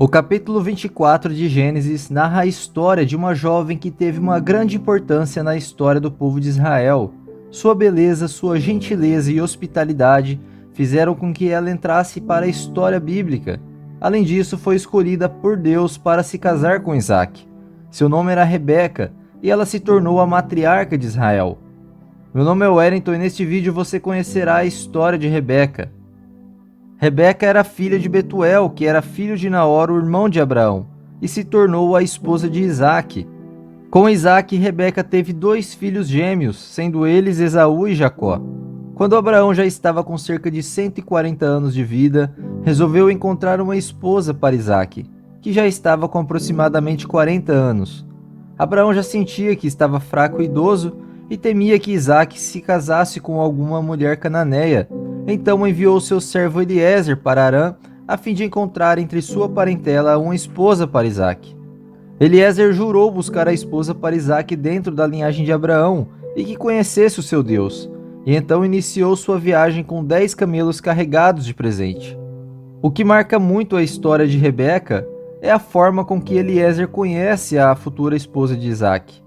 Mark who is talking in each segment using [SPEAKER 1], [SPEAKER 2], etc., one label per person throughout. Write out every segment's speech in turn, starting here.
[SPEAKER 1] O capítulo 24 de Gênesis narra a história de uma jovem que teve uma grande importância na história do povo de Israel. Sua beleza, sua gentileza e hospitalidade fizeram com que ela entrasse para a história bíblica. Além disso, foi escolhida por Deus para se casar com Isaac. Seu nome era Rebeca e ela se tornou a matriarca de Israel. Meu nome é Wellington e neste vídeo você conhecerá a história de Rebeca. Rebeca era filha de Betuel, que era filho de Naor, o irmão de Abraão, e se tornou a esposa de Isaac. Com Isaac, Rebeca teve 2 filhos gêmeos, sendo eles Esaú e Jacó. Quando Abraão já estava com cerca de 140 anos de vida, resolveu encontrar uma esposa para Isaac, que já estava com aproximadamente 40 anos. Abraão já sentia que estava fraco e idoso e temia que Isaac se casasse com alguma mulher cananeia. Então enviou seu servo Eliezer para Harã, a fim de encontrar entre sua parentela uma esposa para Isaac. Eliezer jurou buscar a esposa para Isaac dentro da linhagem de Abraão e que conhecesse o seu Deus, e então iniciou sua viagem com 10 camelos carregados de presente. O que marca muito a história de Rebeca é a forma com que Eliezer conhece a futura esposa de Isaac.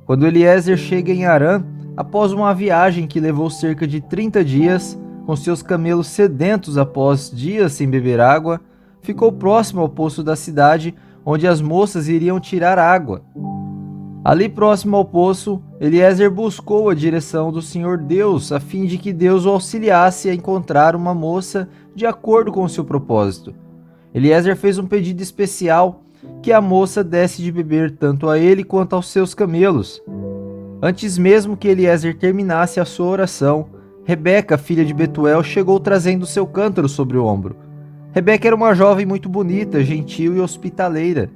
[SPEAKER 1] Quando Eliezer chega em Harã, após uma viagem que levou cerca de 30 dias, com seus camelos sedentos após dias sem beber água, ficou próximo ao poço da cidade, onde as moças iriam tirar água. Ali próximo ao poço, Eliezer buscou a direção do Senhor Deus, a fim de que Deus o auxiliasse a encontrar uma moça de acordo com o seu propósito. Eliezer fez um pedido especial, que a moça desse de beber tanto a ele quanto aos seus camelos. Antes mesmo que Eliezer terminasse a sua oração, Rebeca, filha de Betuel, chegou trazendo seu cântaro sobre o ombro. Rebeca era uma jovem muito bonita, gentil e hospitaleira.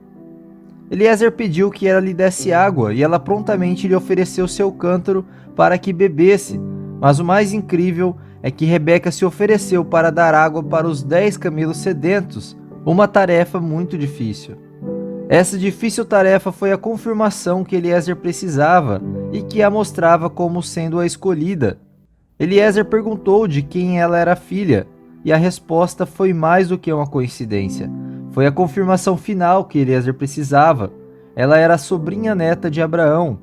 [SPEAKER 1] Eliezer pediu que ela lhe desse água e ela prontamente lhe ofereceu seu cântaro para que bebesse, mas o mais incrível é que Rebeca se ofereceu para dar água para os 10 camelos sedentos, uma tarefa muito difícil. Essa difícil tarefa foi a confirmação que Eliezer precisava e que a mostrava como sendo a escolhida. Eliezer perguntou de quem ela era filha, e a resposta foi mais do que uma coincidência. Foi a confirmação final que Eliezer precisava. Ela era a sobrinha neta de Abraão.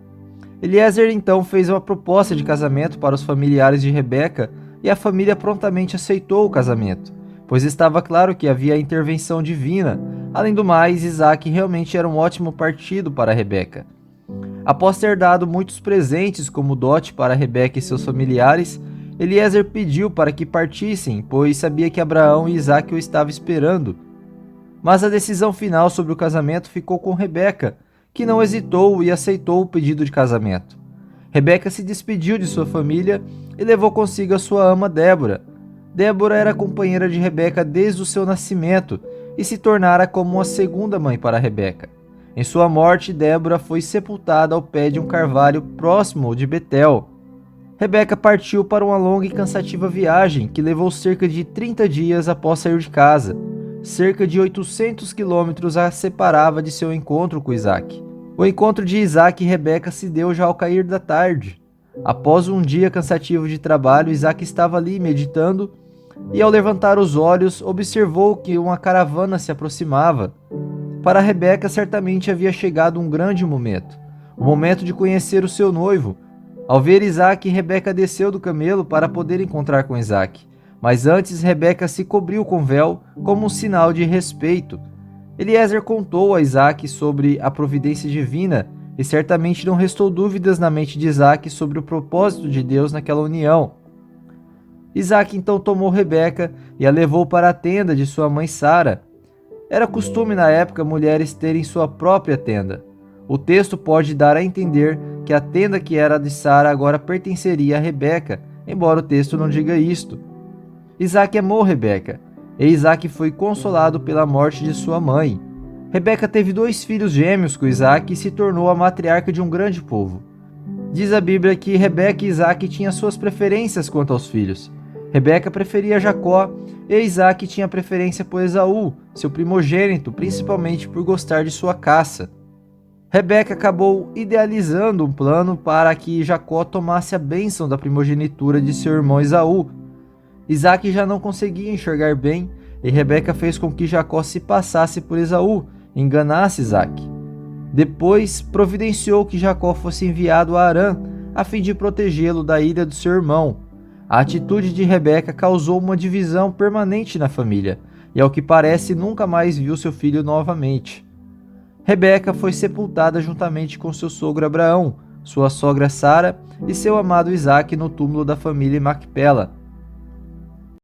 [SPEAKER 1] Eliezer então fez uma proposta de casamento para os familiares de Rebeca, e a família prontamente aceitou o casamento, pois estava claro que havia intervenção divina. Além do mais, Isaac realmente era um ótimo partido para Rebeca. Após ter dado muitos presentes como dote para Rebeca e seus familiares, Eliezer pediu para que partissem, pois sabia que Abraão e Isaac o estavam esperando. Mas a decisão final sobre o casamento ficou com Rebeca, que não hesitou e aceitou o pedido de casamento. Rebeca se despediu de sua família e levou consigo a sua ama Débora. Débora era companheira de Rebeca desde o seu nascimento e se tornara como uma segunda mãe para Rebeca. Em sua morte, Débora foi sepultada ao pé de um carvalho próximo de Betel. Rebeca partiu para uma longa e cansativa viagem que levou cerca de 30 dias após sair de casa. Cerca de 800 quilômetros a separava de seu encontro com Isaac. O encontro de Isaac e Rebeca se deu já ao cair da tarde. Após um dia cansativo de trabalho, Isaac estava ali meditando e, ao levantar os olhos, observou que uma caravana se aproximava. Para Rebeca, certamente havia chegado um grande momento, o momento de conhecer o seu noivo. Ao ver Isaac, Rebeca desceu do camelo para poder encontrar com Isaac, mas antes Rebeca se cobriu com véu como um sinal de respeito. Eliezer contou a Isaac sobre a providência divina e certamente não restou dúvidas na mente de Isaac sobre o propósito de Deus naquela união. Isaac então tomou Rebeca e a levou para a tenda de sua mãe Sara. Era costume na época mulheres terem sua própria tenda. O texto pode dar a entender que a tenda que era de Sara agora pertenceria a Rebeca, embora o texto não diga isto. Isaac amou Rebeca, e Isaac foi consolado pela morte de sua mãe. Rebeca teve 2 filhos gêmeos com Isaac e se tornou a matriarca de um grande povo. Diz a Bíblia que Rebeca e Isaac tinham suas preferências quanto aos filhos. Rebeca preferia Jacó e Isaac tinha preferência por Esaú, seu primogênito, principalmente por gostar de sua caça. Rebeca acabou idealizando um plano para que Jacó tomasse a bênção da primogenitura de seu irmão Esaú. Isaac já não conseguia enxergar bem e Rebeca fez com que Jacó se passasse por Esaú, enganasse Isaque. Depois, providenciou que Jacó fosse enviado a Harã, a fim de protegê-lo da ira do seu irmão. A atitude de Rebeca causou uma divisão permanente na família, e ao que parece nunca mais viu seu filho novamente. Rebeca foi sepultada juntamente com seu sogro Abraão, sua sogra Sara e seu amado Isaque no túmulo da família em Macpela,